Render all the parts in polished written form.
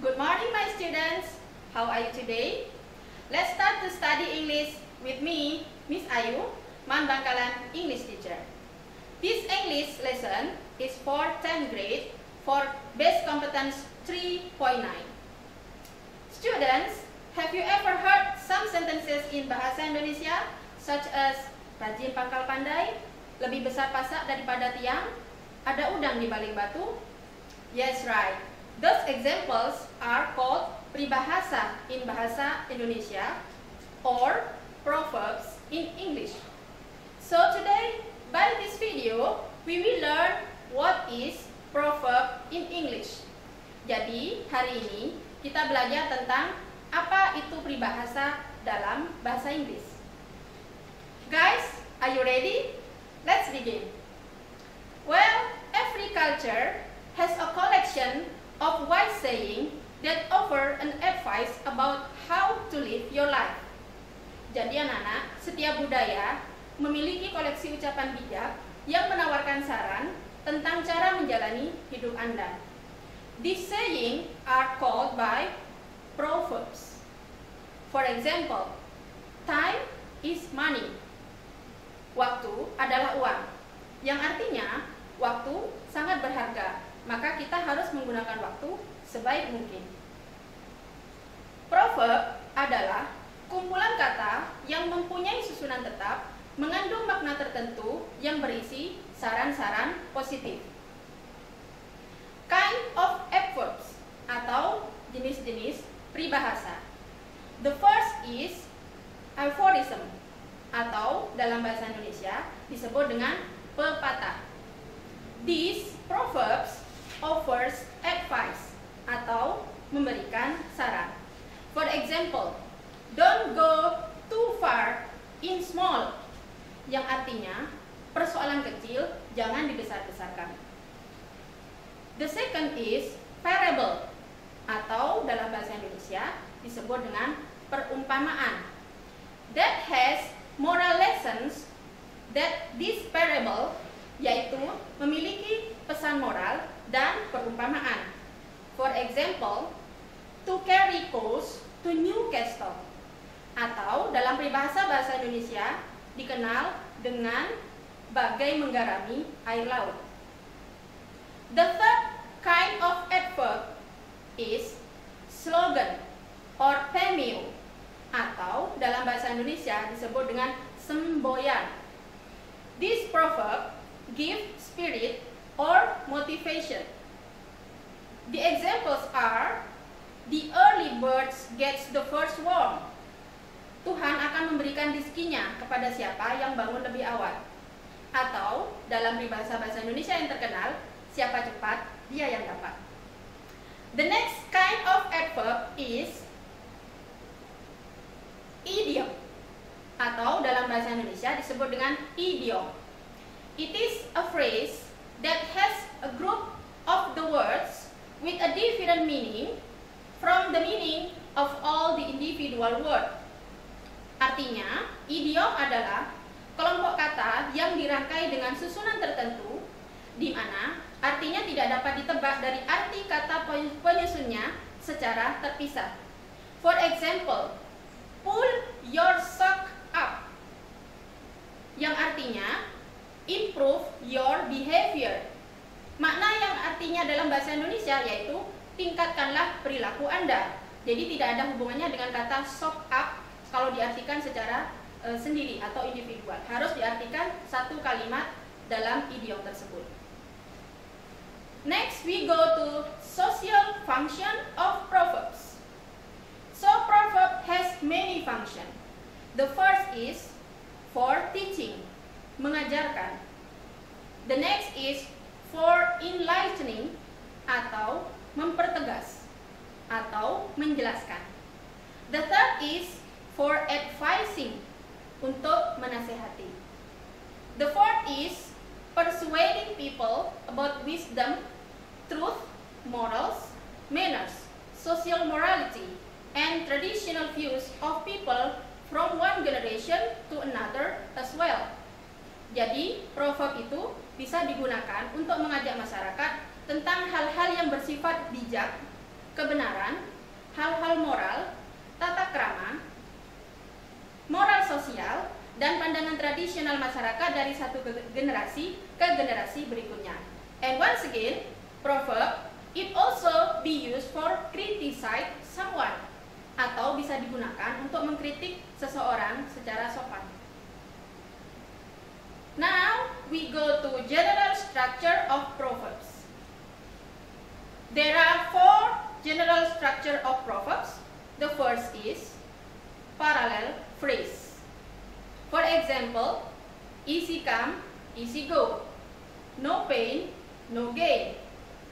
Good morning, my students. How are you today? Let's start to study English with me, Miss Ayu, Man Bangkalan English teacher. This English lesson is for 10th grade for Base Competence 3.9. Students, have you ever heard some sentences in Bahasa Indonesia such as rajin pangkal pandai, lebih besar pasak daripada tiang, ada udang di balik batu? Yes, right. Those examples are called peribahasa in Bahasa Indonesia or proverbs in English. So today, by this video, we will learn what is proverb in English. Jadi, hari ini kita belajar tentang apa itu peribahasa dalam bahasa Inggris. Guys, are you ready? Let's begin. Well, every culture has a collection of wise saying that offer an advice about how to live your life. Jadi anak-anak, setiap budaya memiliki koleksi ucapan bijak yang menawarkan saran tentang cara menjalani hidup Anda. These saying are called by proverbs. For example, time is money. Waktu adalah uang, yang artinya waktu sangat berharga, maka kita harus menggunakan waktu sebaik mungkin. Proverb adalah kumpulan kata yang mempunyai susunan tetap, mengandung makna tertentu yang berisi saran-saran positif. Kind of adverbs atau jenis-jenis peribahasa. The first is aphorism atau dalam bahasa Indonesia disebut dengan pepatah. These proverbs offers advice atau memberikan saran. For example, don't go too far in small, yang artinya persoalan kecil jangan dibesar-besarkan. The second is parable atau dalam bahasa Indonesia disebut dengan perumpamaan. That has moral lessons. That this parable yaitu memiliki pesan moral dan perumpamaan. For example, to carry coals to Newcastle, atau dalam peribahasa bahasa Indonesia dikenal dengan bagai menggarami air laut. The third kind of adverb is slogan or pameo, atau dalam bahasa Indonesia disebut dengan semboyan. This proverb give spirit or motivation. The examples are the early birds gets the first worm. Tuhan akan memberikan rizkinya kepada siapa yang bangun lebih awal. Atau dalam peribahasa bahasa Indonesia yang terkenal, siapa cepat dia yang dapat. The next kind of adverb is idiom, atau dalam bahasa Indonesia disebut dengan idiom. It is a phrase that has a group of the words with a different meaning from the meaning of all the individual word. Artinya, idiom adalah kelompok kata yang dirangkai dengan susunan tertentu, di mana artinya tidak dapat ditebak dari arti kata penyusunnya secara terpisah. For example, pull your sock up, yang artinya improve your behavior. Makna yang artinya dalam bahasa Indonesia yaitu tingkatkanlah perilaku Anda. Jadi tidak ada hubungannya dengan kata sock up kalau diartikan secara sendiri atau individual. Harus diartikan satu kalimat dalam idiom tersebut. Next we go to social function of proverbs. So proverb has many functions. The first is for teaching, mengajarkan. The next is for enlightening atau mempertegas atau menjelaskan. The third is for advising, untuk menasehati. The fourth is persuading people about wisdom, truth, morals, manners, social morality, and traditional views of people from one generation to another as well. Jadi, proverb itu bisa digunakan untuk mengajak masyarakat tentang hal-hal yang bersifat bijak, kebenaran, hal-hal moral, tata krama, moral sosial, dan pandangan tradisional masyarakat dari satu generasi ke generasi berikutnya. And once again, proverb it also be used for criticize someone, atau bisa digunakan untuk mengkritik seseorang secara sopan. Now we go to general structure of proverbs. There are 4 general structure of proverbs. The first is parallel phrase. For example, easy come, easy go. No pain, no gain.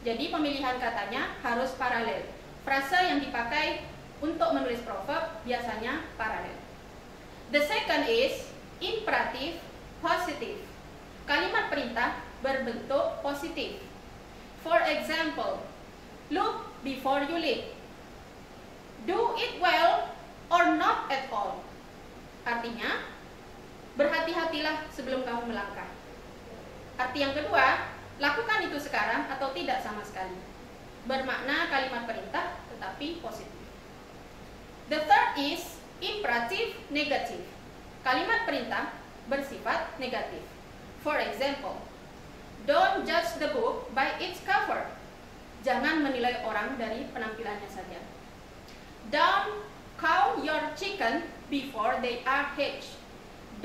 Jadi pemilihan katanya harus paralel. Frase yang dipakai untuk menulis proverb biasanya paralel. The second is imperative positive. Kalimat perintah berbentuk positif. For example, look before you leap. Do it well or not at all. Artinya, berhati-hatilah sebelum kamu melangkah. Arti yang kedua, lakukan itu sekarang atau tidak sama sekali. Bermakna kalimat perintah tetapi positif. The third is imperative negative. Kalimat perintah bersifat negatif. For example, don't judge the book by its cover. Jangan menilai orang dari penampilannya saja. Don't count your chicken before they are hatched.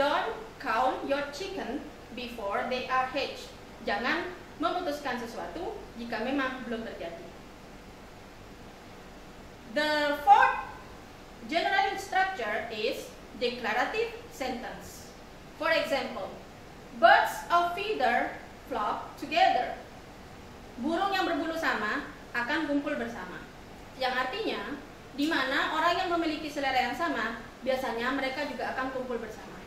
Don't count your chicken before they are hatched. Jangan memutuskan sesuatu jika memang belum terjadi. The fourth general structure is declarative sentence. For example, birds of feather flock together. Burung yang berbulu sama akan kumpul bersama. Yang artinya, di mana orang yang memiliki selera yang sama, biasanya mereka juga akan kumpul bersama.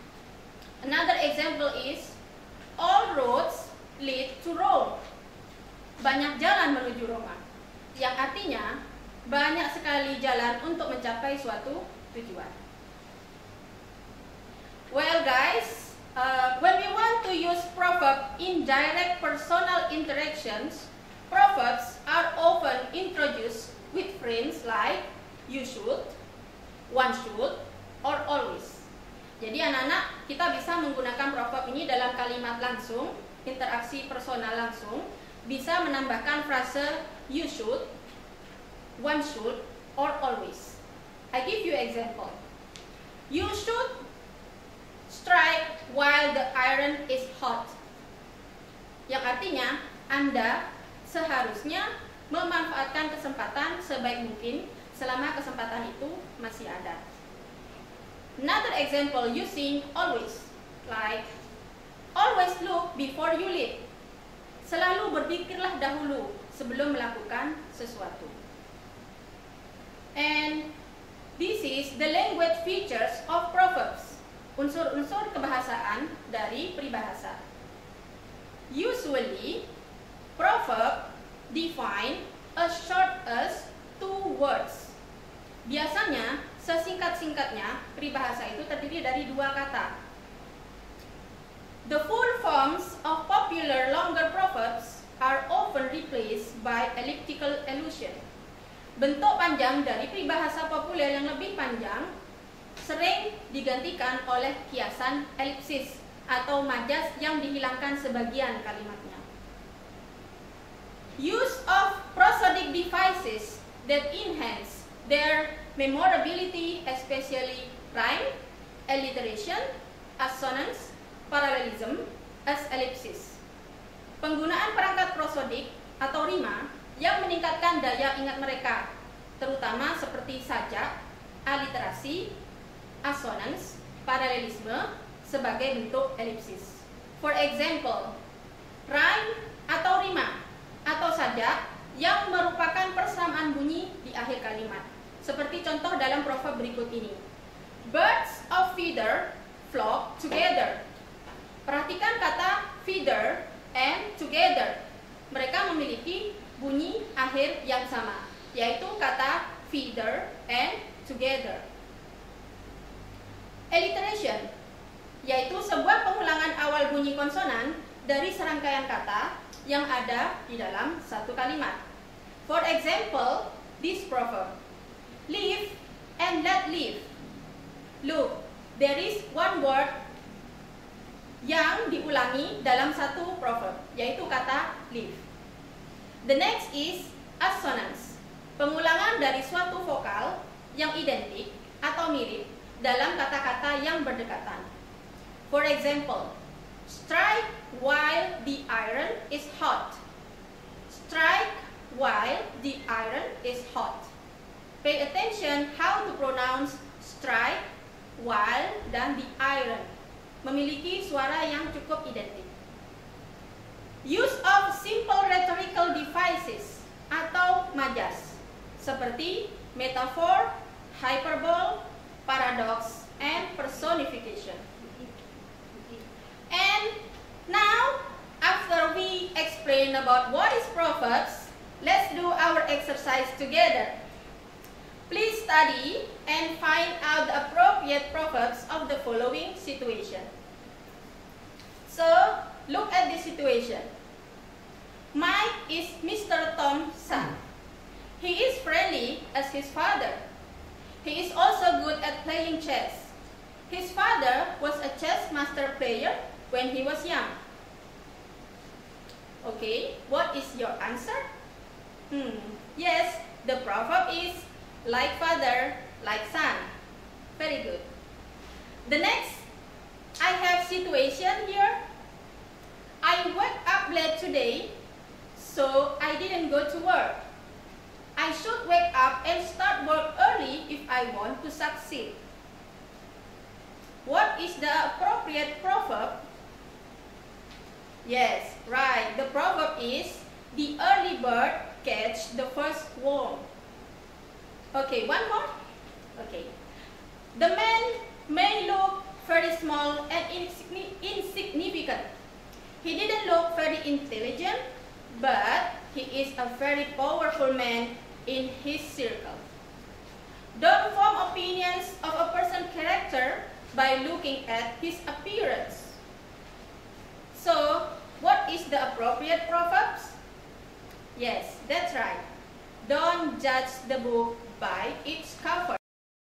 Another example is all roads lead to Rome. Banyak jalan menuju Roma. Yang artinya, banyak sekali jalan untuk mencapai suatu tujuan. Well guys, when we want to use proverb in direct personal interactions, proverbs are often introduced with phrases like you should, one should, or always. Jadi anak-anak, kita bisa menggunakan proverb ini dalam kalimat langsung, interaksi personal langsung, bisa menambahkan frase you should, one should, or always. I give you example. You should strike while the iron is hot. Yang artinya, Anda seharusnya memanfaatkan kesempatan sebaik mungkin selama kesempatan itu masih ada. Another example using always, like always look before you leap. Selalu berpikirlah dahulu sebelum melakukan sesuatu. And this is the language features of proverbs. Unsur-unsur kebahasaan dari peribahasa. Usually, proverb define as short as 2 words. Biasanya, sesingkat-singkatnya, peribahasa itu terdiri dari 2 kata. The full forms of popular longer proverbs are often replaced by elliptical allusion. Bentuk panjang dari peribahasa populer yang lebih panjang sering digantikan oleh kiasan elipsis atau majas yang dihilangkan sebagian kalimatnya. Use of prosodic devices that enhance their memorability, especially rhyme, alliteration, assonance, parallelism, as ellipsis. Penggunaan perangkat prosodik atau rima yang meningkatkan daya ingat mereka, terutama seperti sajak, aliterasi, assonance, paralelisme sebagai bentuk elipsis. For example, rhyme atau rima atau sajak yang merupakan persamaan bunyi di akhir kalimat. Seperti contoh dalam proverb berikut ini. Birds of feather flock together. Perhatikan kata feather and together. Mereka memiliki bunyi akhir yang sama, yaitu kata feather and together. Alliteration, yaitu sebuah pengulangan awal bunyi konsonan dari serangkaian kata yang ada di dalam satu kalimat. For example, this proverb. Live and let live. Look, there is one word yang diulangi dalam satu proverb, yaitu kata live. The next is assonance, pengulangan dari suatu vokal yang identik atau mirip dalam kata-kata yang berdekatan. For example, strike while the iron is hot. Strike while the iron is hot. Pay attention how to pronounce strike, while, dan the iron. Memiliki suara yang cukup identik. Use of simple rhetorical devices atau majas seperti metaphor, hyperbole, paradox, and personification. And now, after we explain about what is proverbs, let's do our exercise together. Please study and find out the appropriate proverbs of the following situation. So, look at this situation. Mike is Mr. Tom's son. He is friendly as his father. He is also good at playing chess. His father was a chess master player when he was young. Okay, what is your answer? Yes, the proverb is like father, like son. Very good. The next, I have situation here. I woke up late today, so I didn't go to work. I should wake up and start work early if I want to succeed. What is the appropriate proverb? Yes, right. The proverb is, the early bird catch the first worm. Okay, one more. Okay. The man may look very small and insignificant. He didn't look very intelligent, but he is a very powerful man in his circle. Don't form opinions of a person's character by looking at his appearance. So, what is the appropriate proverbs? Yes, that's right. Don't judge the book by its cover.